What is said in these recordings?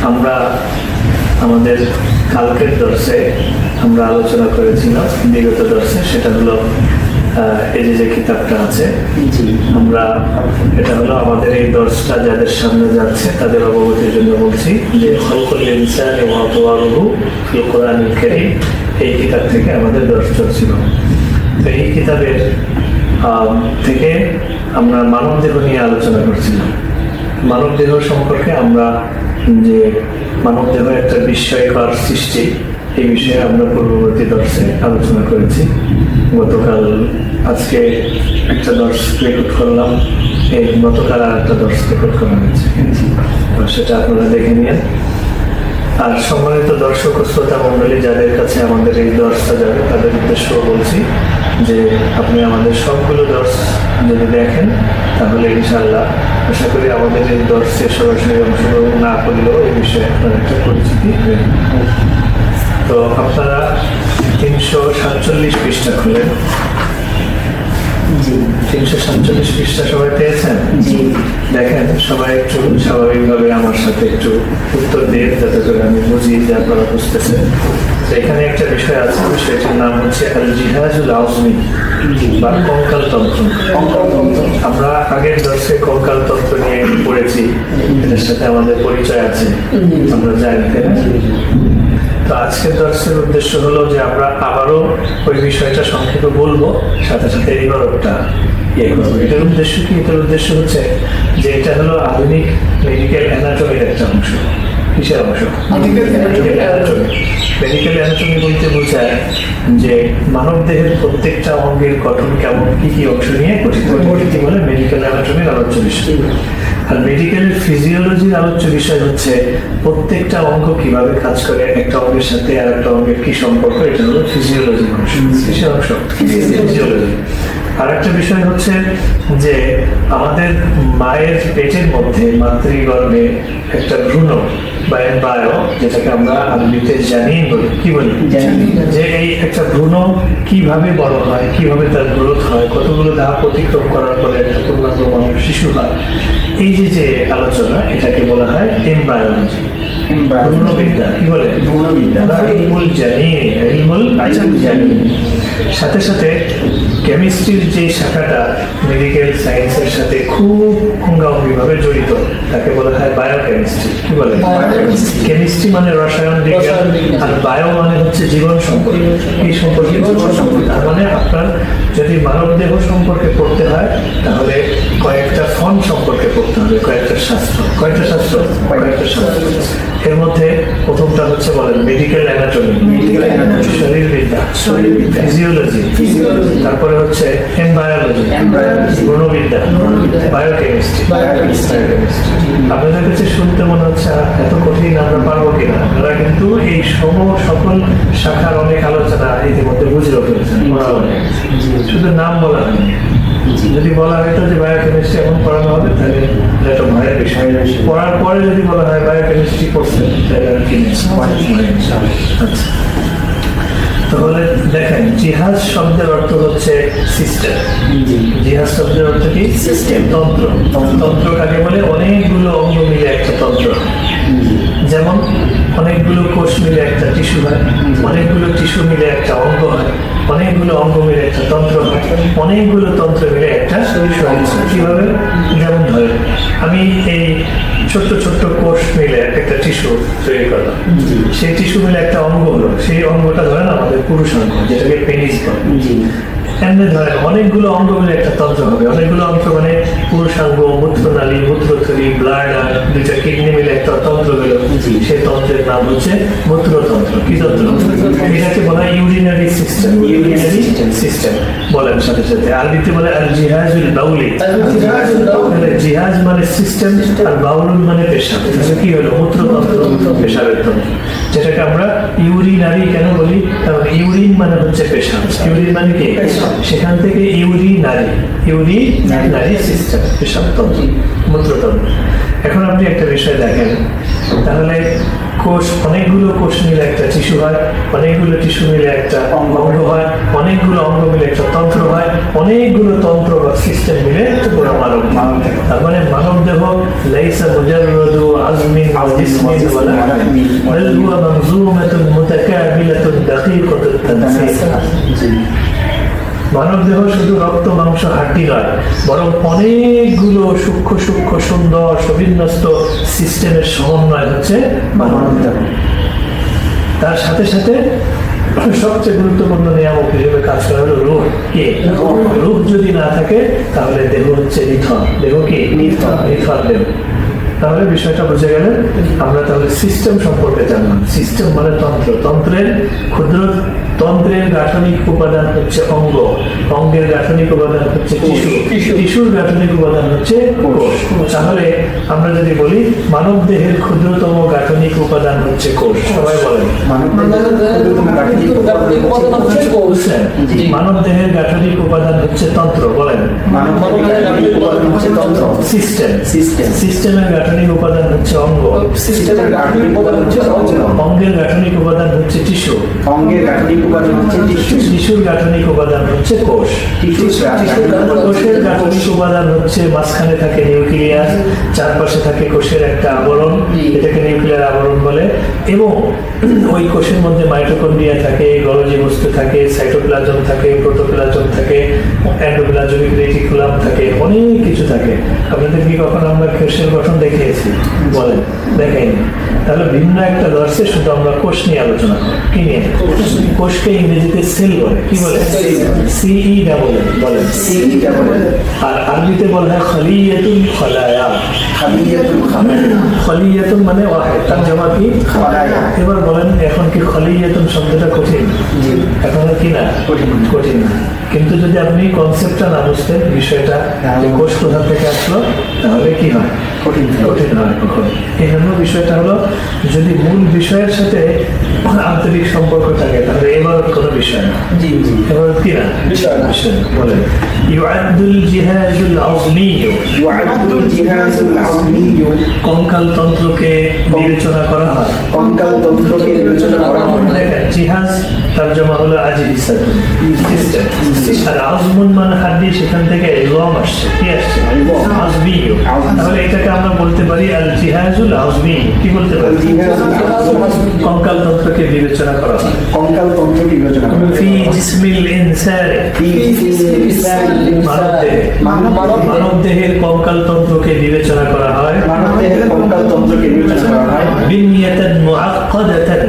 আমরা আমাদের কালকের দর্শে আমরা আলোচনা করেছিলাম বিগত দর্শে, সেটা হলো এই যে কিতাবটা আছে, আমরা এটা হলো আমাদের এই দর্শটা যাদের সামনে যাচ্ছে তাদের অবগতির জন্য বলছি যে খলকুল ইনসান ওয়া আতওয়ারুহু ফিল কোরআনিল কারীম, এই কিতাব থেকে আমাদের দর্শ চলছিল। তো এই কিতাবের থেকে আমরা মানবদেহ নিয়ে আলোচনা করছিলাম। মানবদেহ সম্পর্কে আমরা যে মানবদেহ একটা বিস্ময়কর সৃষ্টি, এই বিষয়ে আমরা পূর্ববর্তী দর্শে আলোচনা করেছি। গতকাল আজকে একটা দর্শ রেকর্ড করলাম, এই গতকাল আর একটা দর্শ রেকর্ড করা হয়েছে, সেটা আপনারা দেখে নিন। আর সম্মানিত দর্শক ও শ্রোতা মণ্ডলী যাদের কাছে আমাদের এই দর্শটা যাবে তাদের উদ্দেশ্য বলছি যে আপনি আমাদের সবগুলো দর্শ যদি দেখেন তাহলে ইনশাআল্লাহ আশা করি আমাদের এই দর্শে সরাসরি অংশগ্রহণ না করলেও এই বিষয়ে আপনার একটা পরিচিতি হয়ে। তো আপনারা 347 পৃষ্ঠা খুলেন। 347 পৃষ্ঠা সবাই পেয়েছেন? দেখেন সবাই একটু স্বাভাবিকভাবে আমার সাথে একটু উত্তর দিয়ে, যাতে করে আমি বুঝি যে আপনারা বুঝতেছেন। এখানে একটা বিষয় আছে, বিষয়টির নাম হচ্ছে আল জিহাজুল আজমি বা কঙ্কাল তন্ত্র। আমরা আগের দর্শে কঙ্কাল তন্ত্র নিয়ে পড়েছি, এটার সাথে আমাদের পরিচয় আছে, আমরা জানি। তো আজকের দর্শের উদ্দেশ্য হলো যে আমরা আবারও ওই বিষয়টা সংক্ষেপে বলবো, সাথে সাথে ইবারতটা ইয়ে করবো। এটার উদ্দেশ্য কি? এটার উদ্দেশ্য হচ্ছে যে এটা হলো আধুনিক মেডিকেল অ্যানাটমির একটা অংশ। কিসের অংশ? মেডিকেল অ্যানাটমি বলতে বোঝায় যে মানব দেহের প্রত্যেকটা অঙ্গের গঠন কেমন, কি কি অংশ নিয়ে গঠিত বলে মেডিকেল অ্যানাটমির আলোচ্য বিষয়। আর মেডিকেলের ফিজিওলজির আলোচ্য বিষয় হচ্ছে প্রত্যেকটা অঙ্গ কিভাবে কাজ করে, একটা অঙ্গের সাথে আর একটা অঙ্গের কি সম্পর্ক, এটা হলো ফিজিওলজির অংশ। কিসের অংশ? ফিজিওলজি। আর একটা বিষয় হচ্ছে যে আমাদের মায়ের পেটের মধ্যে, মাতৃগর্ভে একটা ভ্রূণ বা এমব্রায়ো, যেটাকে আমরা আরবিতে জানিন বলি, কি বলি, যে এই একটা ভ্রূণ কিভাবে বড় হয়, কিভাবে তার গ্রোথ হয়, কতগুলো ধাপ অতিক্রম করার পরে একটা পূর্ণাঙ্গ মানব শিশু হয়, এই যে আলোচনা, এটাকে বলা হয় এমব্রায়োলজি, ভ্রূণবিদ্যা। কি বলে? ভ্রূণবিদ্যা বা ইলমুল জানিন, ইলমুল জানিন। সাথে সাথে কেমিস্ট্রির যে শাখাটা মেডিকেল সায়েন্সের সাথে খুব অঙ্গাঙ্গিভাবে জড়িত, তাকে বলা হয় বায়োকেমিস্ট্রি। কি বলে? কেমিস্ট্রি মানে রসায়ন বিজ্ঞান, আর বায়ো মানে হচ্ছে জীবন সম্পর্কে। এই সম্পর্কে তার মানে আপনার যদি মানব দেহ সম্পর্কে পড়তে হয় তাহলে কয়েকটা ফর্ম সম্পর্কে পড়তে হবে, কয়েকটা শাস্ত্র। কয়েকটা শাস্ত্র? কয়েকটা শাস্ত্র। এর মধ্যে প্রথমটা হচ্ছে বলেন মেডিকেল অ্যানাটমি, শরীরবিদ্যা, ফিজিওলজি, তারপরে হচ্ছে এমব্রায়োলজি, ভ্রূণবিদ্যা, বায়োকেমিস্ট্রি। আপনাদের কাছে শুনতে মনে হচ্ছে এত কঠিন, আমরা পারবো কিনা? আপনারা কিন্তু এই সকল শাখার অনেক আলোচনা ইতিমধ্যে বুঝেও ফেলেছেন, শুধু নাম বলা হয়নি। যদি বলা হয়তো যে বায়োকেমিস্ট্রি এমন পড়ানো হবে তাহলে এটা ভয়ের বিষয়। পড়ার পরে যদি বলা হয় বায়োকেমিস্ট্রি পড়ছে তাহলে আর কি আচ্ছা। তাহলে দেখেন, জিহাজ শব্দের অর্থ হচ্ছে সিস্টেম। জিহাজ শব্দের অর্থ কি? সিস্টেম, তন্ত্র। তন্ত্র কাকে বলে? অনেকগুলো অঙ্গ মিলে একটা তন্ত্র। যেমন অনেকগুলো কোষ মিলে একটা টিস্যু হয়, অনেকগুলো টিস্যু মিলে একটা অঙ্গ হয়, অনেকগুলো অঙ্গ মিলে একটা তন্ত্র হয়, অনেকগুলো তন্ত্র মিলে একটা শরীর। কিভাবে? যেমন ধরেন আমি এই ছোট্ট ছোট্ট কোষ মিলে একটা টিস্যু তৈরি করলাম, সেই টিস্যু মিলে একটা অঙ্গ হলো, সেই অঙ্গটা ধরেন আমাদের পুরুষাঙ্গ, যেটাকে পেনিস বলে। এমনি ধরেন অনেকগুলো অঙ্গ মিলে একটা তন্ত্র হবে। অনেকগুলো অংশ মানে পুরুষাঙ্গ, মূত্রনালী, মূত্রথলি, ব্লাডার, দুইটা কিডনি মিলে একটা তন্ত্র হলো, সেই তন্ত্রের নাম হচ্ছে মূত্রতন্ত্র। কি তন্ত্র? এটাকে বলা হয় ইউরিনারি সিস্টেম। ইউরিনারি সিস্টেম বলেন সাথে সাথে। আরবিতে বলে আল জিহাজুল বাউলি। জিহাজ মানে সিস্টেম, আর বাউলুল মানে পেশাব। কি হলো? মূত্রতন্ত্র, পেশাবের তন্ত্র, যেটাকে আমরা ইউরিনারি কেন বলি? কারণ ইউরিন মানে হচ্ছে পেশাব, ইউরিন মানে কি? সেখান থেকে ইউরিনারি সিস্টেম, পেশাব তন্ত্র, মূত্রতন্ত্র। এখন আপনি একটা বিষয় দেখেন, তাহলে কোষ, অনেকগুলো কোষ মিলে একটা টিস্যু হয়, অনেকগুলো টিস্যু মিলে একটা অঙ্গ হয়, অনেকগুলো অঙ্গ মিলে একটা তন্ত্র হয়, অনেকগুলো তন্ত্র বা সিস্টেম মিলে পুরো মানব দেহ। তার মানে মানব দেহ লাইসা মুজাররাদু আযমিন আও জিসমিন ওয়ালা বাল হুয়া মানজুমাতুন মুতাকামিলাতুন দাকিকাতুত তানসীর। মানব দেহ শুধু রক্ত মাংস হাড্ডি নয়, বরং অনেকগুলো সূক্ষ্ম সূক্ষ্ম সুন্দর সুবিন্যস্ত সিস্টেমের সমন্বয় হচ্ছে মানব দেহ। তার সাথে সাথে সবচেয়ে গুরুত্বপূর্ণ নিয়ামক হিসেবে কাজ করা হলো রূহ। কে? রূহ যদি না থাকে তাহলে দেহ হচ্ছে নিথর। দেহ কি? নিথর দেহ। তাহলে বিষয়টা বুঝে গেলে আমরা তাহলে সিস্টেম সম্পর্কে জানলাম। সিস্টেম মানে তন্ত্র, ক্ষুদ্র তন্ত্রের গাঠনিক উপাদান হচ্ছে অঙ্গ, অঙ্গের গাঠনিক উপাদান হচ্ছে টিস্যুর গাঠনিক উপাদান হচ্ছে কোষ। তাহলে আমরা যদি বলি মানব দেহের ক্ষুদ্রতম গাঠনিক উপাদান হচ্ছে কোষ, সবাই বলেন মানব দেহের গাঠনিক উপাদান হচ্ছে তন্ত্র, বলেন সিস্টেম। সিস্টেমের গাঠনিক উপাদান হচ্ছে অঙ্গ, অঙ্গের গাঠনিক উপাদান হচ্ছে টিস্যু, টিস্যুর গাঠনিক উপাদান হচ্ছে কোষ। কোষের গাঠনিক উপাদান হচ্ছে মাঝখানে থাকে নিউক্লিয়াস, চারপাশে থাকে কোষের একটা আবরণ, এটাকে নিউক্লিয়ার আবরণ বলে, এবং ওই কোষের মধ্যে মাইটোকন্ড্রিয়া থাকে, গলজি বস্তু থাকে, সাইটোপ্লাজম থাকে, প্রোটোপ্লাজম থাকে, এন্ডোপ্লাজমিক রেটিকুলাম থাকে, অনেক কিছু থাকে। আপনাদের কি কখনো আমরা কোষের গঠন দেখিয়েছি? বলেন দেখাইনি। তাহলে ভিন্ন একটা দর্শে শুধু আমরা কোষ নিয়ে আলোচনা করি। কি নিয়ে? কোষকে ইংরেজিতে সেল বলে। কি বলে? সিই বলে, বলেন। আর আরবিতে বলা হয় খলিয়াতুল খলায়া। খলিয়াতুন মানে ওয়াহিদ, তরজমা কি? খলায়া। এবার বলেন এখন কি খলিয়াতুন শব্দটা কঠিন? এখন কি না কঠিন না, কিন্তু যদি আপনি কনসেপ্টটা না বুঝতেন, বিষয়টা কোষ কোথা থেকে আসলো, তাহলে কি হয়? কঠিন হয় কখন। এই জন্য বিষয়টা হলো যদি মূল বিষয়ের সাথে আন্তরিক সম্পর্ক থাকে তাহলে এবার কোনো বিষয় না। এবার কি না বিষয় বলেন ইউআদ্দুল জিহাজুল আযমিয়্যু, কঙ্কাল তন্ত্রকে বিবেচনা করা হয়। জিহাজ তরজমা হলো আজিসাত সিস্টেম, আর আযমুন মানে হাড্ডি, সেখান থেকে ইলম আসছে। কি আসছে? আযমিয়্যু। তাহলে এটাকে আমরা বলতে পারি আল জিহাজুল আযমি। কি বলতে পারি? কঙ্কাল তন্ত্রকে বিবেচনা করা হয়। ফি জিসমিল ইনসান, মানব দেহের কঙ্কাল তন্ত্রকে বিবেচনা করা হয় বিনিয়াতান মুআক্কাদাতান,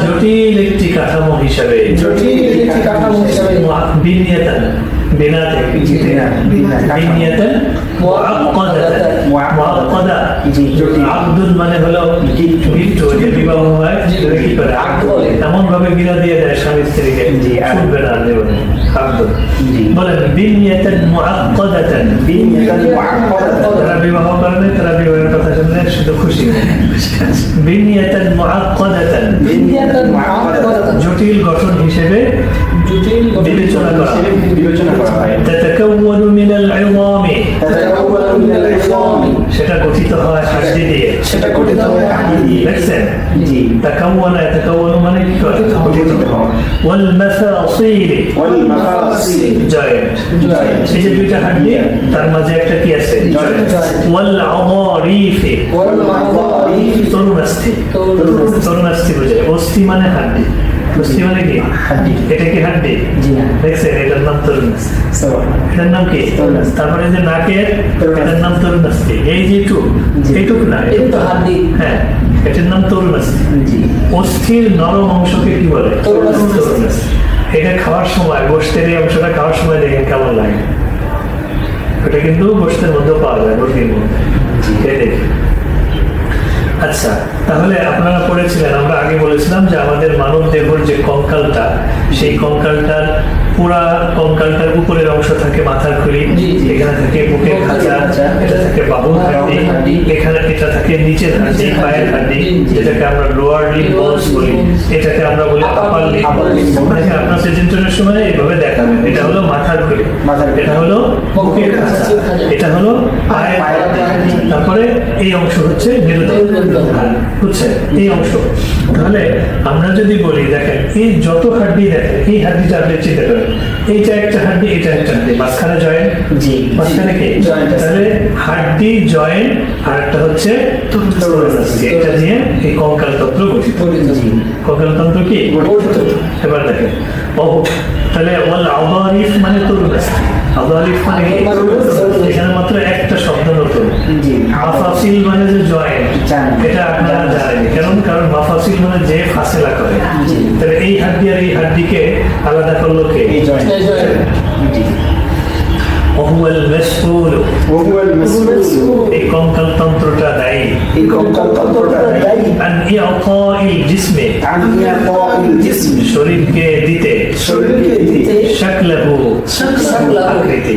জটিল একটি কাঠামো হিসাবে। বিনিয়াতান বিনা থেকে বিনিয়াতান মুআক্কাদাতান, মুআক্কাদা আব্দুল মানে হলো গিফট, যে বিবাহ হয় সেটা কি করে? এমন ভাবে বিনা দিয়ে দেয় স্বামী স্ত্রীকে, শুনবে না জীবনে। আব্দুল বলেন বিনিয়াতান মুআক্কাদাতান, যারা বিবাহ করেন তারা বিবাহের কথা শুনলে শুধু খুশি। বিনিয়াতান মুআক্কাদাতান, জটিল গঠন হিসেবে বিবেচনা করা হয়। তাতাকাওয়ানু মিনাল ইযামি, সেটা গঠিত হয় হাড্ডি দিয়ে। দেখছেন? তাকাওয়ানা, তাকাওয়ানু মানে কি করে? গঠিত হয়। ওয়াল মাফাসিল, জয়েন্ট। এই যে দুইটা হাড্ডি, তার মাঝে একটা কি আছে? জয়েন্ট। ওয়াল আযারিফ, তরুণাস্থি। তরুণাস্থি বোঝায়। অস্থি মানে হাড্ডি, অস্থি মানে কি? হাড্ডি। এটা কি হাড্ডি? দেখছেন? এটার নাম তরুণাস্থি। এটার নাম কি? তারপরে যে নাকের, এটার নাম তরুণাস্থি। এই যে এইটুক না, এটা হাড্ডি। হ্যাঁ, এটার নাম তরুণাস্থি। অস্থির নরম অংশকে কি বলে? তরুণাস্থি। এটা খাওয়ার সময়, গোশতের এই অংশটা খাওয়ার সময় দেখেন কেমন লাগে। এটা কিন্তু গোশতের মধ্যে পাওয়া যায়, মুরগির মধ্যে। আচ্ছা, তাহলে আপনারা পড়েছিলেন, আমরা আগে বলেছিলাম যে আমাদের মানব দেহর যে কঙ্কালটা, সেই কঙ্কালটার পুরা কঙ্কালটার উপরের অংশ থাকে মাথার খুলি, এখানে থাকে বুকের খাঁচা, এটা থাকে বাহুর হাড্ডি, এখানে এটা থাকে নিচের হাড্ডি, পায়ের হাড্ডি, যেটাকে আমরা লোয়ার লিম্ব বোনস বলি, এটাকে আমরা বলি আপার লিম্ব। আপনার প্রেজেন্টেশনের সময় এইভাবে দেখাবেন, এটা হলো মাথার খুলি, এটা হলো বুকের খাঁচা, এটা হলো পায়ের হাড্ডি, তারপরে এই অংশ হচ্ছে মেরুদণ্ড, বুঝছেন, এই অংশ। তাহলে আমরা যদি বলি দেখেন এই যত হাড্ডি দেখেন, এই হাড্ডিটা আপনি চিন্তা করেন, এইটা একটা হাড্ডি, এটা একটা হাড্ডি, মাঝখানে জয়েন্ট, মাঝখানে কি, তাহলে হাড্ডি জয়েন্ট আর একটা হচ্ছে এটা দিয়ে এই কঙ্কাল তন্ত্র গঠিত। কঙ্কাল তন্ত্র কি, এবার দেখেন তাহলে ওয়াল আদারিফ মানে তরুণাস্থি, আদারিফ মানে কি, এখানে মাত্র একটা শব্দ নতুন, মাফাসিল মানে যে জয়েন্ট, এটা আপনারা জানেন, কারণ মাফাসিল মানে যে ফাসেলা করে, তাহলে এই হাড্ডি আর এই হাড্ডিকে আলাদা করলো কে, এই জয়েন্ট। وهو المسؤول এই কঙ্কাল তন্ত্রটা দায়ী عن إعطاء الجسم শরীরকে দিতে শাকলাহু আকৃতি।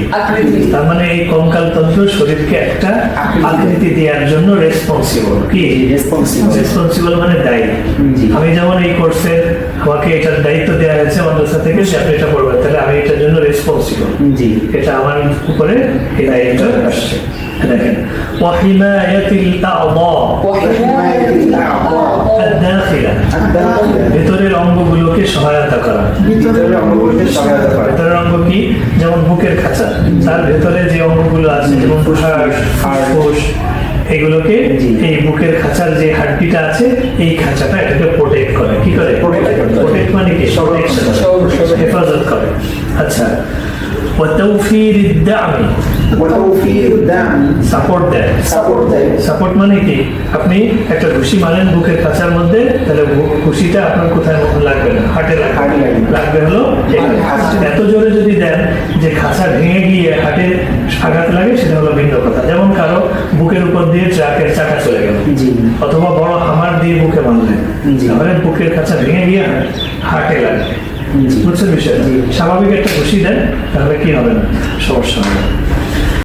তার মানে এই কঙ্কাল তন্ত্র শরীরকে একটা আকৃতি দেওয়ার জন্য রেসপন্সিবল। কি রেসপন্সিবল মানে দায়ী। আমি যেমন এই কোর্সে আমাকে এটার দায়িত্ব দেওয়া হয়েছে মাদ্রাসা থেকে যে আপনি এটা করবেন, তাহলে আমি এটার জন্য রেসপন্সিবল, এটা আমার উপরে এই দায়িত্ব আসছে। দেখেন ওয়াহিমায়াতিল আ'দা الداخلة ভেতরের অঙ্গগুলোকে সহায়তা করা। ভেতরের অঙ্গ কি, যেমন বুকের খাঁচা, তার ভেতরে যে অঙ্গগুলো আছে যেমন ফুসফুস, এগুলোকে এই বুকের খাঁচার যে হাড্ডিটা আছে এই খাঁচাটা এটাকে প্রোটেক্ট করে। কি করে প্রোটেক্ট মানে কি, হেফাজত করে। আচ্ছা وتوفير الدعم সাপোর্ট দেয়। সাপোর্ট মানে কি, আপনি একটা ঘুষি মারেন বুকের খাঁচার মধ্যে, তাহলে ঘুষিটা আপনার কোথায় লাগবে না, হাটে লাগবে হলো এত জোরে যদি দেন যে খাঁচা ভেঙে গিয়ে হাটে আঘাত লাগে, সেটা হলো ভিন্ন কথা। যেমন কারো বুকের উপর দিয়ে ট্রাকের চাকা চলে গেল, অথবা বড় হামার দিয়ে বুকে মারলেন, তাহলে বুকের খাঁচা ভেঙে গিয়ে হাটে লাগবে। বুঝছেন বিষয়টা? স্বাভাবিক একটা ঘুষি দেন, তাহলে কি হবে না, সমস্যা হবে।